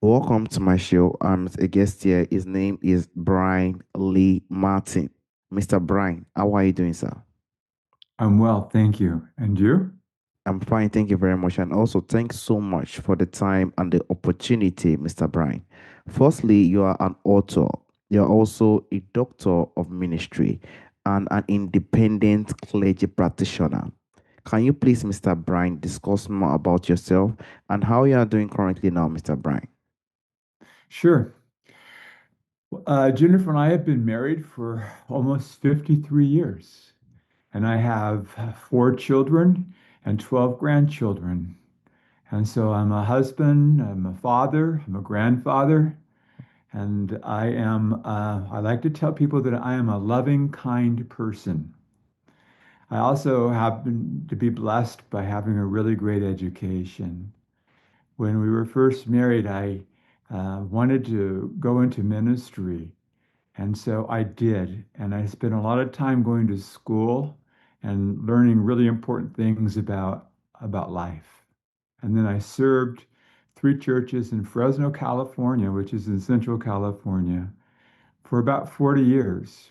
Welcome to my show. I'm a guest here. His name is Bryan Lee Martin. Mr. Bryan, how are you doing, sir? I'm well, thank you. And you? I'm fine, thank you very much. And also, thanks so much for the time and the opportunity, Mr. Bryan. Firstly, you are an author. You're also a doctor of ministry and an independent clergy practitioner. Can you please, Mr. Bryan, discuss more about yourself and how you are doing currently now, Mr. Bryan? Sure. Jennifer and I have been married for almost 53 years, and I have four children and 12 grandchildren. And so I'm a husband, I'm a father, I'm a grandfather, and I like to tell people that I am a loving, kind person. I also happen to be blessed by having a really great education. When we were first married, I wanted to go into ministry. And so I did. And I spent a lot of time going to school and learning really important things about life. And then I served three churches in Fresno, California, which is in Central California, for about 40 years.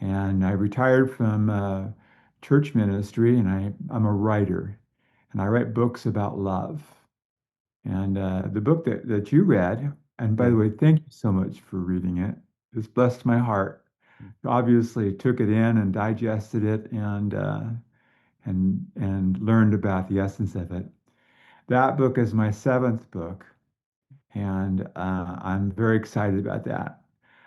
And I retired from church ministry, and I'm a writer, and I write books about love. And the book that you read, and by Yeah. the way, thank you so much for reading it. It's blessed my heart. Obviously, took it in and digested it and learned about the essence of it. That book is my seventh book, and I'm very excited about that.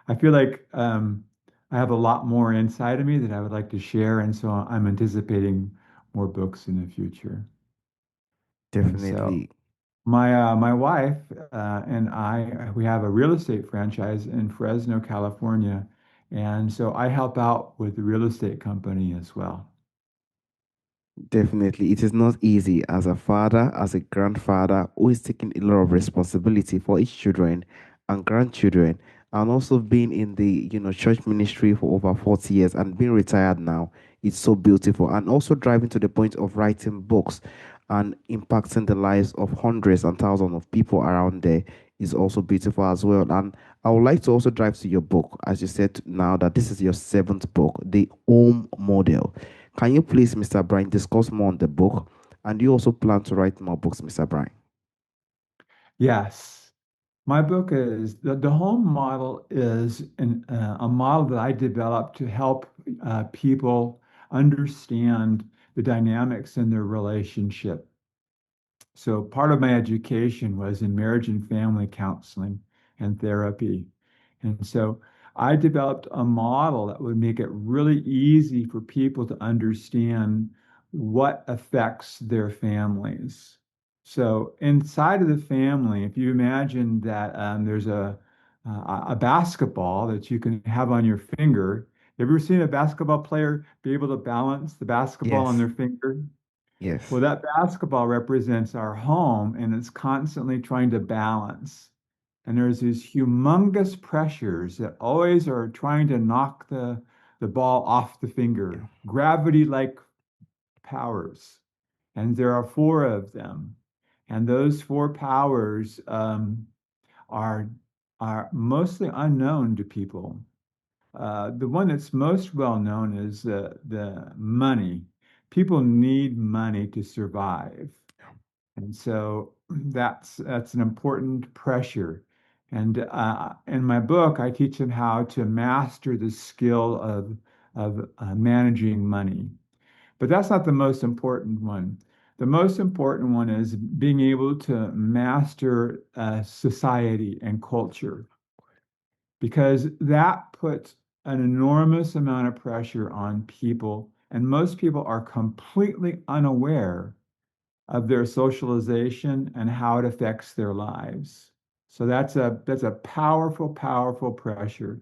I feel like I have a lot more inside of me that I would like to share, and so I'm anticipating more books in the future. And so Definitely. my wife and I we have a real estate franchise in Fresno, California, and so I help out with the real estate company as well. Definitely, it is not easy as a father, as a grandfather who is taking a lot of responsibility for his children and grandchildren, and also being in the church ministry for over 40 years and being retired now. It's so beautiful, and also driving to the point of writing books and impacting the lives of hundreds and thousands of people around there is also beautiful as well. And I would like to also drive to your book, as you said now that this is your seventh book, The Home Model. Can you please, Mr. Bryan, discuss more on the book? And you also plan to write more books, Mr. Bryan? Yes, my book is the home model is a model that I developed to help people understand the dynamics in their relationship. So part of my education was in marriage and family counseling and therapy. And so I developed a model that would make it really easy for people to understand what affects their families. So inside of the family, if you imagine that there's a basketball that you can have on your finger, have you ever seen a basketball player be able to balance the basketball on Yes, their finger? yes, Well, that basketball represents our home and it's constantly trying to balance. And there's these humongous pressures that always are trying to knock the ball off the finger, gravity-like powers. And there are four of them. And those four powers are, are mostly unknown to people. The one that's most well known is the money. People need money to survive. And so that's an important pressure. And in my book, I teach them how to master the skill of managing money. But that's not the most important one. The most important one is being able to master society and culture, because that puts an enormous amount of pressure on people, and most people are completely unaware of their socialization and how it affects their lives. So that's a powerful, powerful pressure.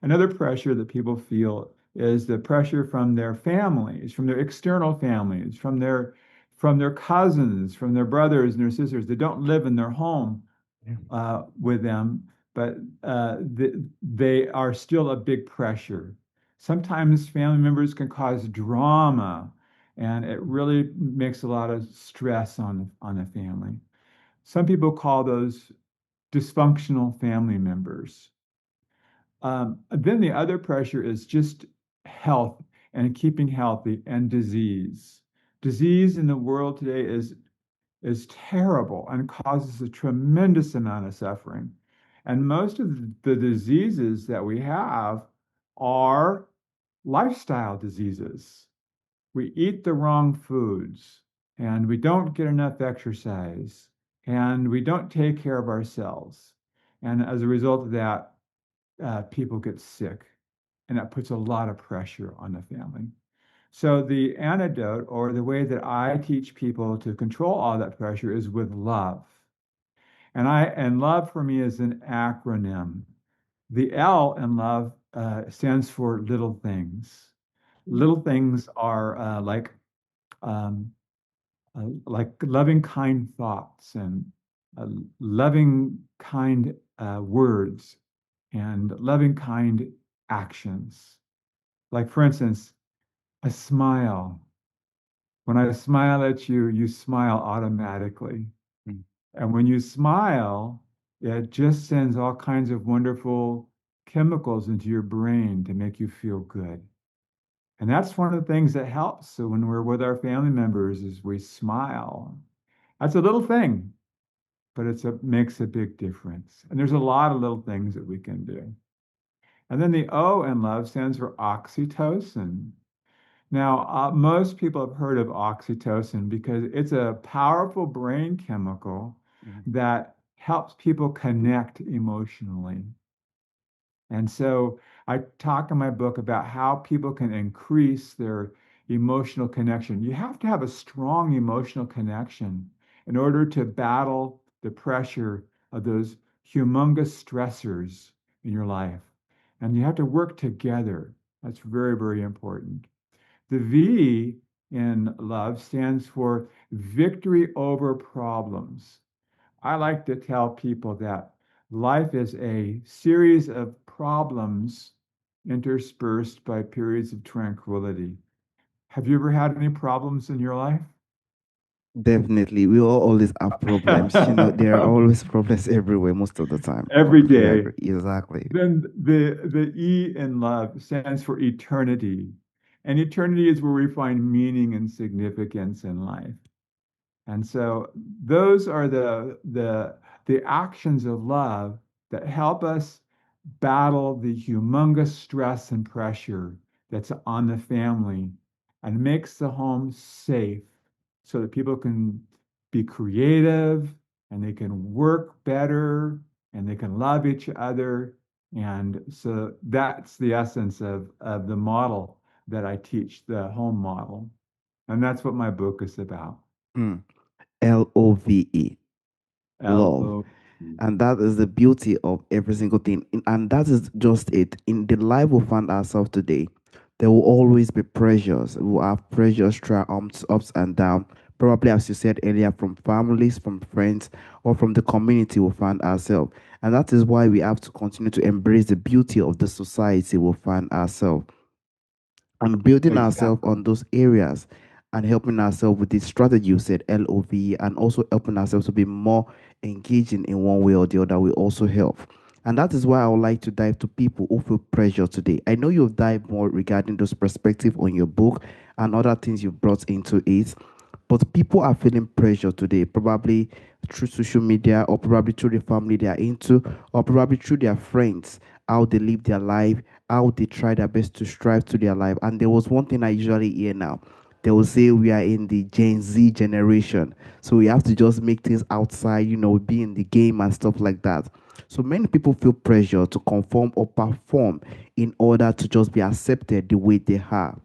Another pressure that people feel is the pressure from their families, from their external families, from their cousins, from their brothers and their sisters that don't live in their home yeah, with them, but they are still a big pressure. Sometimes family members can cause drama, and it really makes a lot of stress on a family. Some people call those dysfunctional family members. Then the other pressure is just health and keeping healthy and disease. Disease in the world today is terrible and causes a tremendous amount of suffering. And most of the diseases that we have are lifestyle diseases. We eat the wrong foods and we don't get enough exercise and we don't take care of ourselves. And as a result of that, people get sick, and that puts a lot of pressure on the family. So the antidote, or the way that I teach people to control all that pressure, is with love. And love for me is an acronym. The L in love stands for little things. Little things are um, like loving, kind thoughts and uh, loving, kind words and loving, kind actions. Like, for instance, a smile. When I smile at you, you smile automatically. Mm. And when you smile, it just sends all kinds of wonderful chemicals into your brain to make you feel good. And that's one of the things that helps. So when we're with our family members is we smile. That's a little thing, but makes a big difference. And there's a lot of little things that we can do. And then the O in love stands for oxytocin. Now, most people have heard of oxytocin because it's a powerful brain chemical Mm. that helps people connect emotionally. And so I talk in my book about how people can increase their emotional connection. You have to have a strong emotional connection in order to battle the pressure of those humongous stressors in your life. And you have to work together. That's very, very important. The V in love stands for victory over problems. I like to tell people that life is a series of problems interspersed by periods of tranquility. Have you ever had any problems in your life? Definitely. We all always have problems. There are always problems everywhere most of the time. Every Completely day. agree. Exactly. Then the E in love stands for eternity. And eternity is where we find meaning and significance in life. And so those are the actions of love that help us battle the humongous stress and pressure that's on the family and makes the home safe so that people can be creative and they can work better and they can love each other. And so that's the essence of the model that I teach, the home model. And that's what my book is about. Mm. Love. Love. L-O. And that is the beauty of every single thing. And that is just it. In the life we find ourselves today, there will always be pressures. We will have pressures, triumphs, ups and downs. Probably, as you said earlier, from families, from friends, or from the community we find ourselves. And that is why we have to continue to embrace the beauty of the society we find ourselves and building ourselves Exactly. on those areas and helping ourselves with the strategy you said, LOV, and also helping ourselves to be more engaging in one way or the other will also help. And that is why I would like to dive to people who feel pressure today. I know you've dived more regarding those perspectives on your book and other things you've brought into it. But people are feeling pressure today, probably through social media, or probably through the family they are into, or probably through their friends, how they live their life, how they try their best to strive to their life. And there was one thing I usually hear now. They will say we are in the Gen Z generation. So we have to just make things outside, be in the game and stuff like that. So many people feel pressure to conform or perform in order to just be accepted the way they are.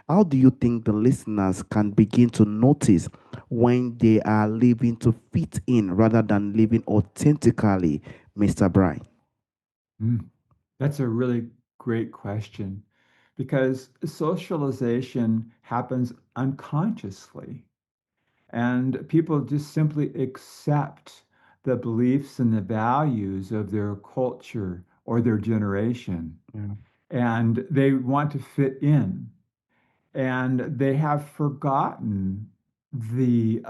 How do you think the listeners can begin to notice when they are living to fit in rather than living authentically, Mr. Brian? Mm, that's a really great question because socialization happens unconsciously, and people just simply accept the beliefs and the values of their culture or their generation, Yeah. and they want to fit in. And they have forgotten the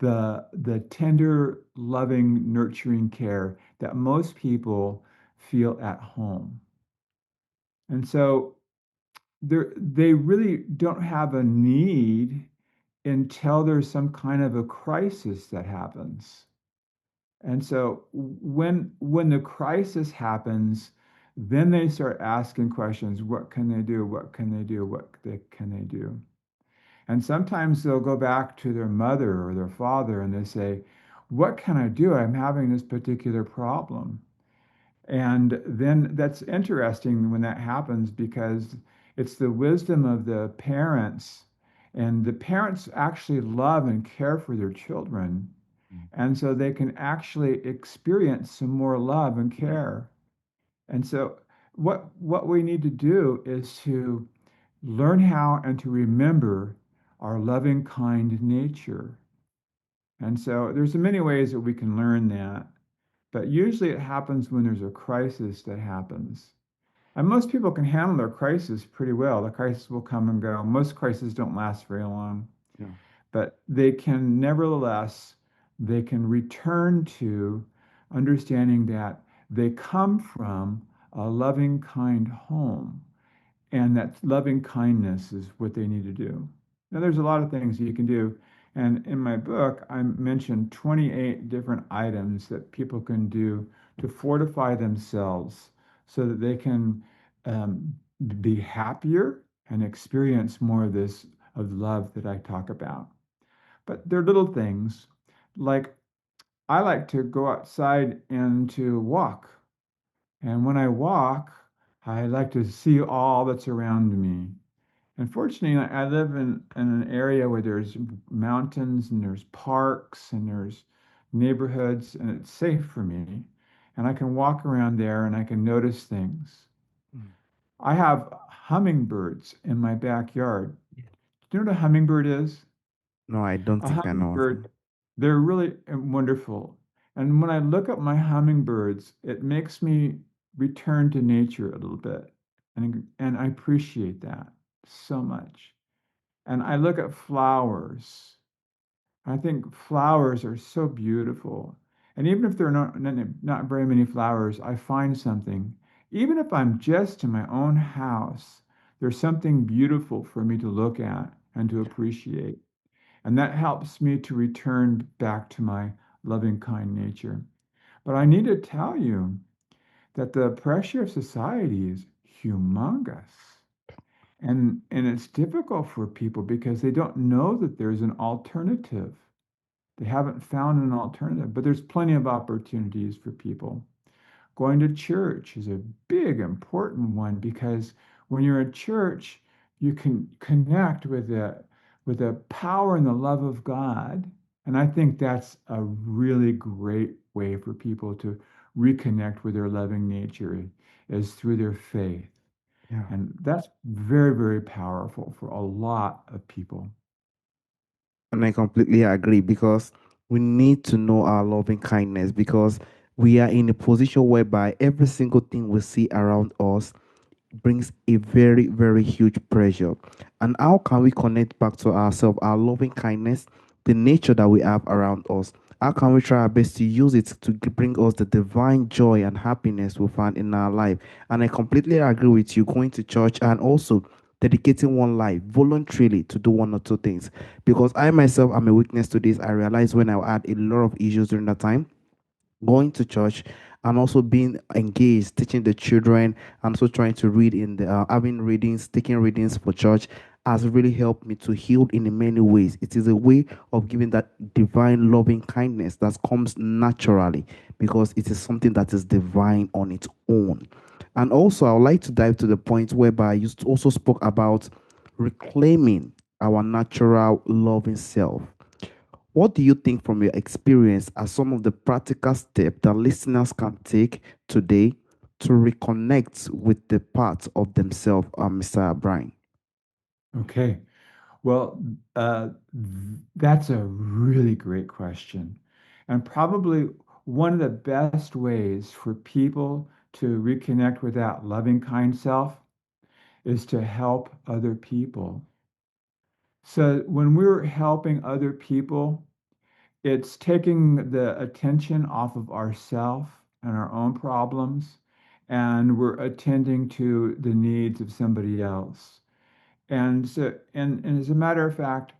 the tender, loving, nurturing care that most people feel at home. And so they really don't have a need until there's some kind of a crisis that happens. And so when the crisis happens, then they start asking questions, what can they do? What can they do? Can they do? And sometimes they'll go back to their mother or their father and they say, what can I do? I'm having this particular problem. And then that's interesting when that happens because it's the wisdom of the parents. And the parents actually love and care for their children. Mm. And so they can actually experience some more love and care. And so what we need to do is to learn how and to remember our loving, kind nature. And so there's many ways that we can learn that, but usually it happens when there's a crisis that happens. And most people can handle their crisis pretty well. The crisis will come and go. Most crises don't last very long, Yeah. but they can nevertheless, they can return to understanding that they come from a loving, kind home and that loving kindness is what they need to do. Now, there's a lot of things you can do. And in my book, I mentioned 28 different items that people can do to fortify themselves so that they can um, be happier and experience more of this of love that I talk about. But they're little things like I like to go outside and to walk. And when I walk, I like to see all that's around me. Unfortunately, I live in an area where there's mountains and there's parks and there's neighborhoods, and it's safe for me. And I can walk around there and I can notice things. Mm. I have hummingbirds in my backyard. Yeah. Do you know what a hummingbird is? No, I don't A think I know of hummingbird, them. they're really wonderful. And when I look at my hummingbirds, it makes me return to nature a little bit. And I appreciate that so much. And I look at flowers. I think flowers are so beautiful. And even if there are not very many flowers, I find something. Even if I'm just in my own house, there's something beautiful for me to look at and to appreciate. And that helps me to return back to my loving, kind nature. But I need to tell you that the pressure of society is humongous. And it's difficult for people because they don't know that there's an alternative. They haven't found an alternative, but there's plenty of opportunities for people. Going to church is a big, important one because when you're at church, you can connect with the power and the love of God. And I think that's a really great way for people to reconnect with their loving nature is through their faith. Yeah. And that's very, very powerful for a lot of people. And I completely agree because we need to know our loving kindness because we are in a position whereby every single thing we see around us brings a very, very huge pressure. And how can we connect back to ourselves, our loving kindness, the nature that we have around us? How can we try our best to use it to bring us the divine joy and happiness we find in our life? And I completely agree with you going to church and also dedicating one life voluntarily to do one or two things. Because I myself am a witness to this. I realized when I had a lot of issues during that time going to church and also being engaged teaching the children and also trying to read in the having readings taking readings for church has really helped me to heal in many ways. It is a way of giving that divine loving kindness that comes naturally because it is something that is divine on its own. And also I would like to dive to the point whereby you also spoke about reclaiming our natural loving self. What do you think from your experience are some of the practical steps that listeners can take today to reconnect with the part of themselves, Mr. Bryan? Okay. Well, that's a really great question. And probably one of the best ways for people to reconnect with that loving, kind self is to help other people. So when we're helping other people, It's taking the attention off of ourself and our own problems, and we're attending to the needs of somebody else. And as a matter of fact,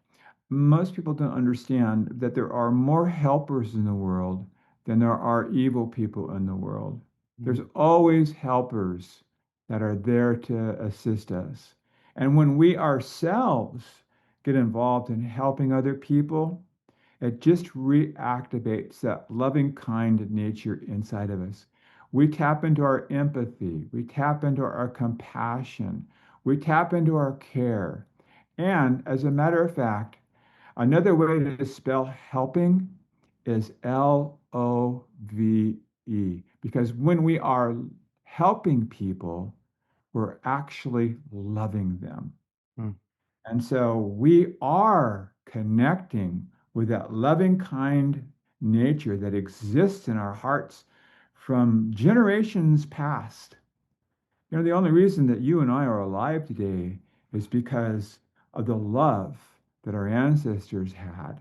most people don't understand that there are more helpers in the world than there are evil people in the world. There's Mm, always helpers that are there to assist us. And when we ourselves get involved in helping other people, it just reactivates that loving, kind nature inside of us. We tap into our empathy, we tap into our compassion, we tap into our care. And as a matter of fact, another way to spell helping is Love, because when we are helping people, we're actually loving them. mm, And so we are connecting with that loving, kind nature that exists in our hearts from generations past. You know, the only reason that you and I are alive today is because of the love that our ancestors had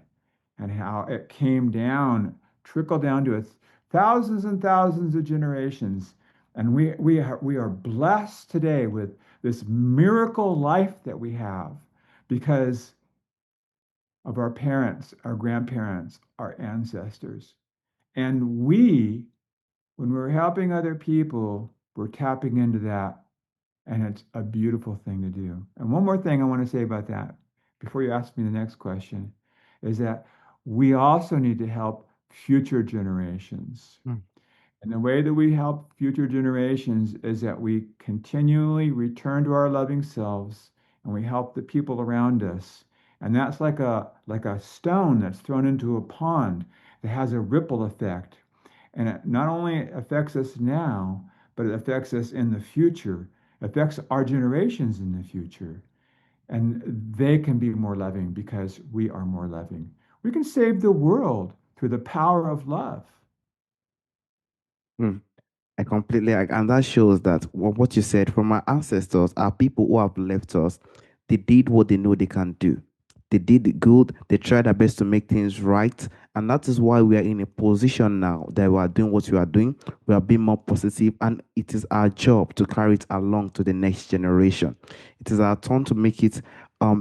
and how it came down, trickled down to us thousands and thousands of generations. And we are blessed today with this miracle life that we have because of our parents, our grandparents, our ancestors. And we, when we're helping other people, we're tapping into that. And it's a beautiful thing to do. And one more thing I want to say about that before you ask me the next question is that we also need to help future generations. mm, And the way that we help future generations is that we continually return to our loving selves and we help the people around us. And that's like a stone that's thrown into a pond that has a ripple effect. And it not only affects us now, but it affects us in the future, affects our generations in the future. And they can be more loving because we are more loving. We can save the world through the power of love. mm. I completely and that shows that what you said from our ancestors are people who have left us. They did what they know they can do. They did the good. They tried their best to make things right, and that is why we are in a position now that we are doing what we are doing. We are being more positive, and it is our job to carry it along to the next generation. It is our turn to make it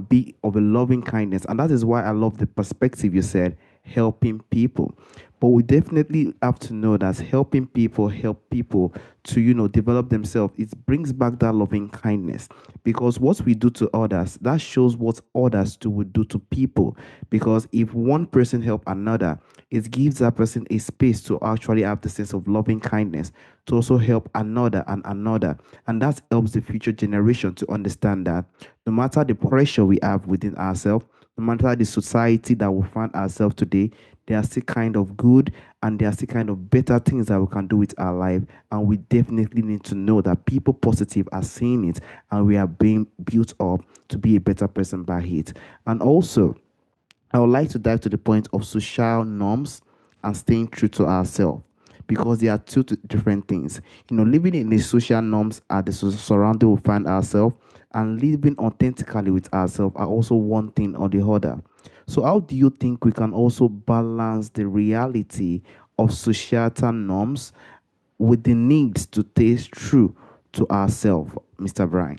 be of a loving kindness, and that is why I love the perspective you said, helping people. But we definitely have to know that helping people help people to, develop themselves. It brings back that loving kindness because what we do to others, that shows what others do would do to people. Because if one person help another, it gives that person a space to actually have the sense of loving kindness to also help another and another. And that helps the future generation to understand that no matter the pressure we have within ourselves, no matter the society that we find ourselves today, there are still kind of good and there are still kind of better things that we can do with our life. And we definitely need to know that people positive are seeing it and we are being built up to be a better person by it. And also, I would like to dive to the point of social norms and staying true to ourselves because they are different things. Living in the social norms are the surrounding we find ourselves, and living authentically with ourselves are also one thing or the other. So, how do you think we can also balance the reality of societal norms with the needs to stay true to ourselves, Mr. Brian?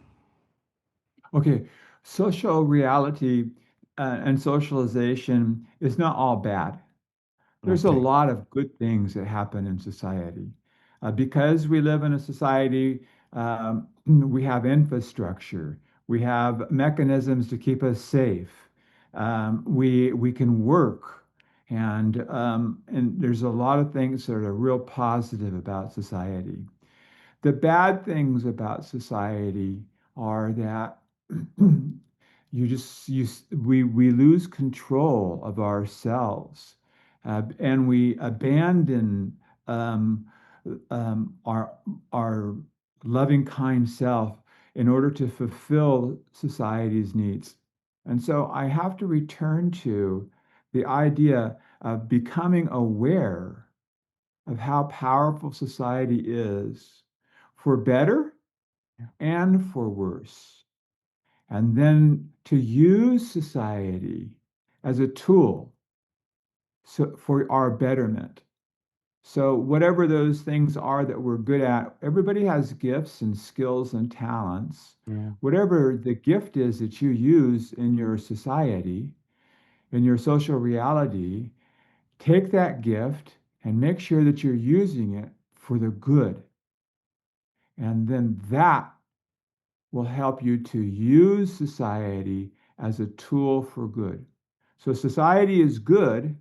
Okay, social reality and socialization is not all bad. There's a Okay. lot of good things that happen in society. Because we live in a society, we have infrastructure, we have mechanisms to keep us safe. We can work, and there's a lot of things that are real positive about society. The bad things about society are that we lose control of ourselves, and we abandon um, our loving, kind self in order to fulfill society's needs. And so I have to return to the idea of becoming aware of how powerful society is for better and for worse. And then to use society as a tool so for our betterment. So whatever those things are that we're good at, everybody has gifts and skills and talents. Yeah. Whatever the gift is that you use in your society, in your social reality, take that gift and make sure that you're using it for the good. And then that will help you to use society as a tool for good. So society is good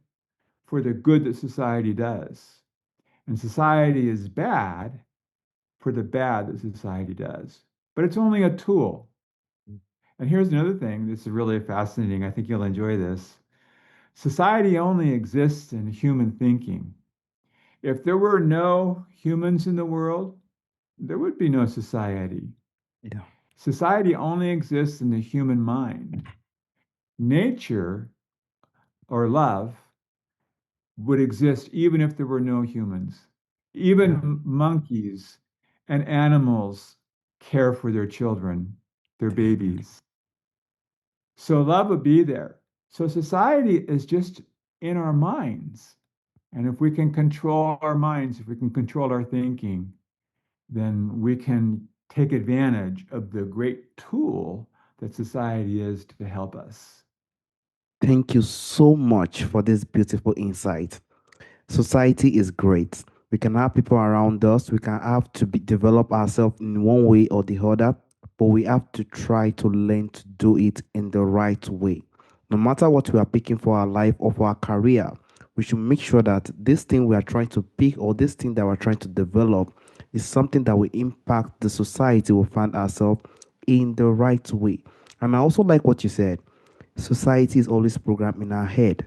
for the good that society does. And society is bad for the bad that society does. But it's only a tool. And here's another thing. This is really fascinating. I think you'll enjoy this. Society only exists in human thinking. If there were no humans in the world, there would be no society. Yeah. Society only exists in the human mind. Nature or love would exist even if there were no humans. Yeah. Even monkeys and animals care for their children, their Definitely. babies. So love would be there. So society is just in our minds. And if we can control our minds, if we can control our thinking, then we can take advantage of the great tool that society is to help us. Thank you so much for this beautiful insight. Society is great. We can have people around us. We can have to develop ourselves in one way or the other, but we have to try to learn to do it in the right way. No matter what we are picking for our life or for our career, we should make sure that this thing we are trying to pick or this thing that we're trying to develop is something that will impact the society we find ourselves in the right way. And I also like what you said. Society is always programmed in our head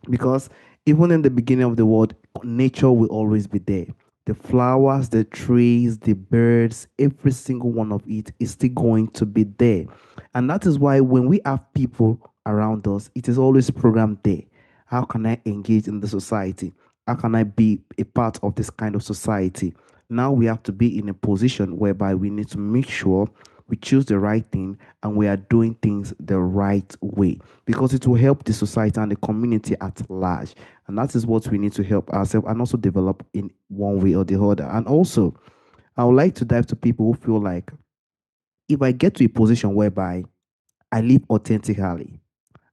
because even in the beginning of the world, nature will always be there. The flowers, the trees, the birds, every single one of it is still going to be there. And that is why when we have people around us, it is always programmed there. How can I engage in the society? How can I be a part of this kind of society? Now we have to be in a position whereby we need to make sure we choose the right thing and we are doing things the right way because it will help the society and the community at large. And that is what we need to help ourselves and also develop in one way or the other. And also, I would like to dive to people who feel like if I get to a position whereby I live authentically,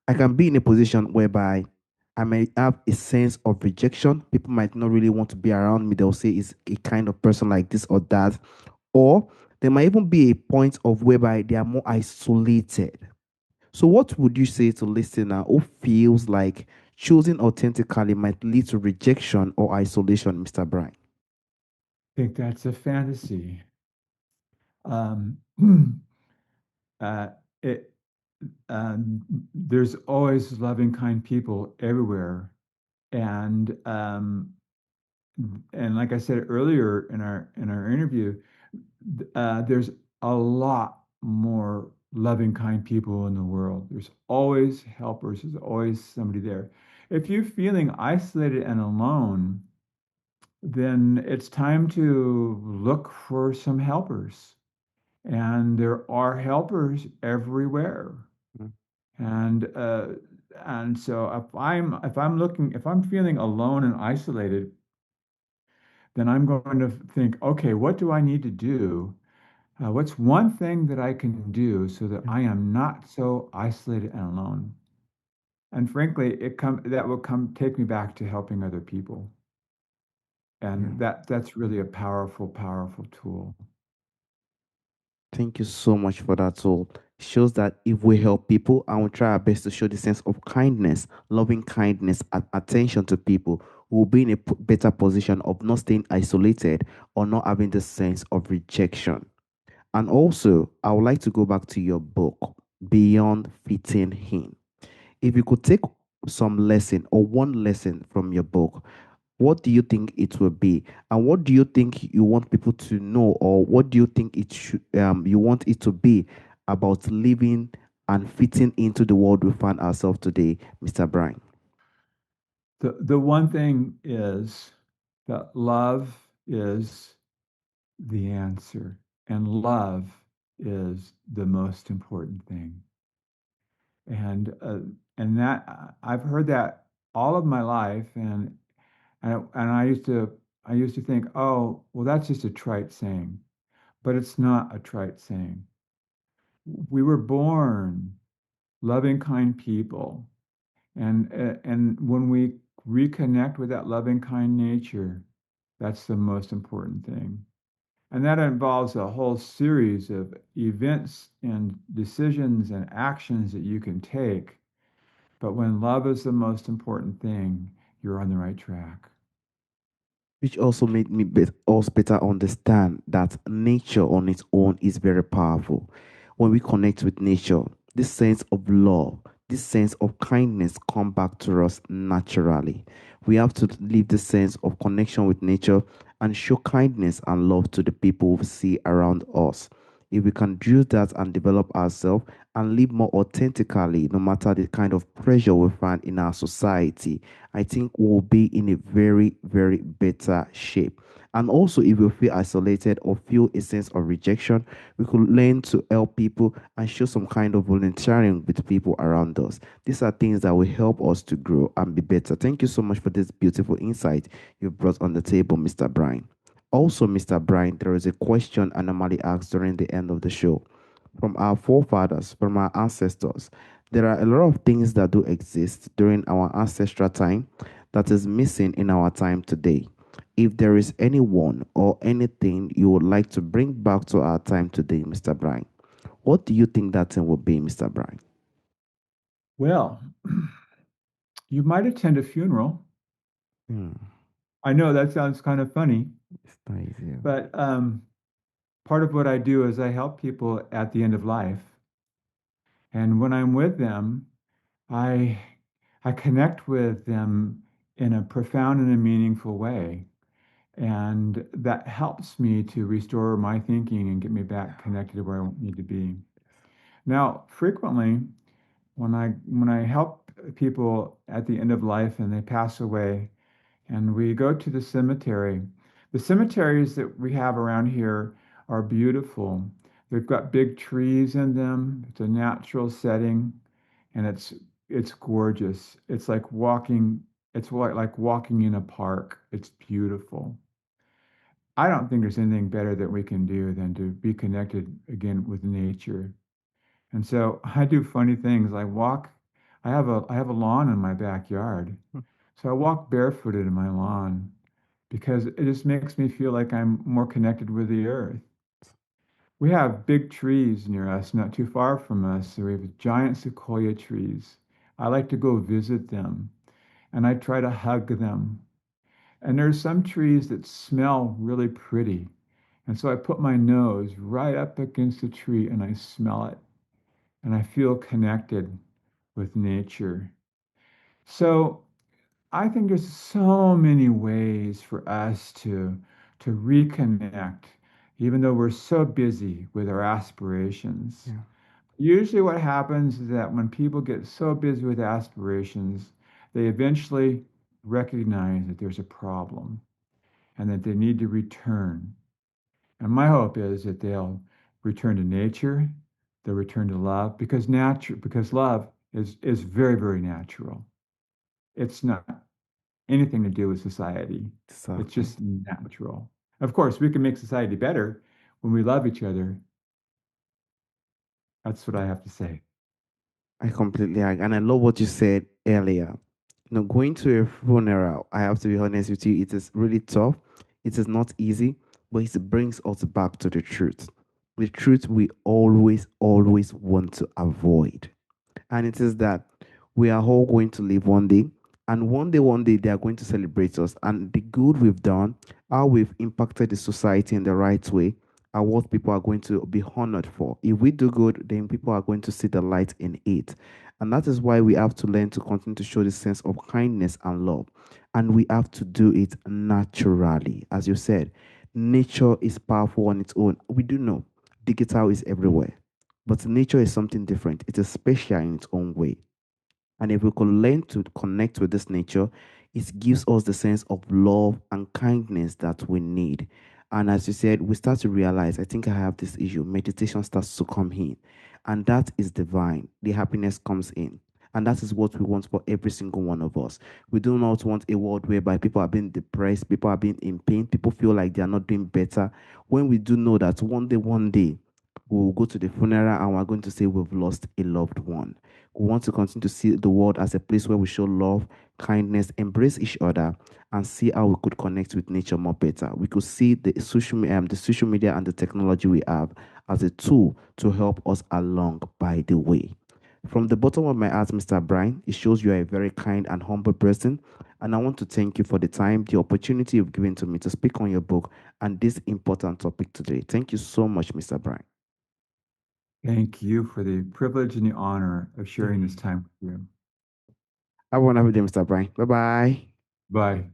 I can be in a position whereby I may have a sense of rejection. People might not really want to be around me. They'll say, is a kind of person like this or that. Or there might even be a point of whereby they are more isolated. So, what would you say to listener who feels like choosing authentically might lead to rejection or isolation, Mr. Bryan? I think that's a fantasy. Um, uh, it, there's always loving, kind people everywhere, and like I said earlier in our interview, there's a lot more loving, kind people in the world. There's always helpers. There's always somebody there. If you're feeling isolated and alone, then it's time to look for some helpers. And there are helpers everywhere. Mm. And so if I'm feeling alone and isolated, then I'm going to think, okay, what do I need to do? What's one thing that I can do so that Yeah, I am not so isolated and alone? And frankly, that will come take me back to helping other people. yeah. And that's really a powerful, powerful tool. Thank you so much for that tool. Shows that if we help people and we try our best to show the sense of kindness, loving kindness, and attention to people, we'll be in a better position of not staying isolated or not having the sense of rejection. And also, I would like to go back to your book, Beyond Fitting In. If you could take some lesson or one lesson from your book, what do you think it will be? And what do you think you want people to know, or what do you think it should you want it to be about living and fitting into the world we find ourselves today, Mr. Bryan? The one thing is that love is the answer, and love is the most important thing. And that I've heard that all of my life, and I used to think, oh, well, that's just a trite saying, but it's not a trite saying. We were born loving, kind people, and when we reconnect with that loving, kind nature, that's the most important thing. And that involves a whole series of events and decisions and actions that you can take. But when love is the most important thing, you're on the right track. Which also made me us better understand that nature on its own is very powerful. When we connect with nature, this sense of love, this sense of kindness come back to us naturally. We have to live the sense of connection with nature and show kindness and love to the people we see around us. If we can do that and develop ourselves and live more authentically, no matter the kind of pressure we find in our society, I think we'll be in a very, very better shape. And also, if we feel isolated or feel a sense of rejection, we could learn to help people and show some kind of volunteering with people around us. These are things that will help us to grow and be better. Thank you so much for this beautiful insight you brought on the table, Mr. Brian. Also, Mr. Brian, there is a question I normally ask during the end of the show. From our forefathers, from our ancestors, there are a lot of things that do exist during our ancestral time that is missing in our time today. If there is anyone or anything you would like to bring back to our time today, Mr. Brian, what do you think that thing would be, Mr. Brian? Well, you might attend a funeral. Hmm, I know that sounds kind of funny, it's not easy. but part of what I do is I help people at the end of life. And when I'm with them, I I connect with them in a profound and a meaningful way. And that helps me to restore my thinking and get me back connected to where I need to be. Now, frequently, when I help people at the end of life and they pass away, and we go to the cemetery, the cemeteries that we have around here are beautiful. They've got big trees in them. It's a natural setting, and it's gorgeous. It's like walking in a park. It's beautiful. I don't think there's anything better that we can do than to be connected again with nature. And so I do funny things. I have a lawn in my backyard. So I walk barefooted in my lawn because it just makes me feel like I'm more connected with the earth. We have big trees near us, not too far from us. So we have giant sequoia trees. I like to go visit them and I try to hug them. And there's some trees that smell really pretty. And so I put my nose right up against the tree and I smell it and I feel connected with nature. So I think there's so many ways for us to reconnect, even though we're so busy with our aspirations. Yeah. Usually what happens is that when people get so busy with aspirations, they eventually recognize that there's a problem and that they need to return. And my hope is that they'll return to nature, they'll return to love, because love is very, very natural. It's not anything to do with society. It's Exactly. just natural. Of course, we can make society better when we love each other. That's what I have to say. I completely agree. And I love what you said earlier. Going to a funeral, I have to be honest with you, it is really tough. It is not easy, but it brings us back to the truth. The truth we always, always want to avoid. And it is that we are all going to live one day, and one day, they are going to celebrate us. And the good we've done, how we've impacted the society in the right way, are what people are going to be honored for. If we do good, then people are going to see the light in it. And that is why we have to learn to continue to show this sense of kindness and love. And we have to do it naturally. As you said, nature is powerful on its own. We do know digital is everywhere, but nature is something different. It is special in its own way. And if we could learn to connect with this nature, it gives us the sense of love and kindness that we need. And as you said, we start to realize, I think I have this issue. Meditation starts to come in, and that is divine. The happiness comes in. And that is what we want for every single one of us. We do not want a world whereby people are being depressed, people are being in pain, people feel like they are not doing better. When we do know that one day, we will go to the funeral and we're going to say we've lost a loved one. We want to continue to see the world as a place where we show love, kindness, embrace each other, and see how we could connect with nature more better. We could see the social media and the technology we have as a tool to help us along by the way. From the bottom of my heart, Mr. Bryan, it shows you are a very kind and humble person. And I want to thank you for the time, the opportunity you've given to me to speak on your book and this important topic today. Thank you so much, Mr. Bryan. Thank you for the privilege and the honor of Yeah. sharing this time with you. Have a wonderful day, Mr. Bryan. Bye bye. Bye.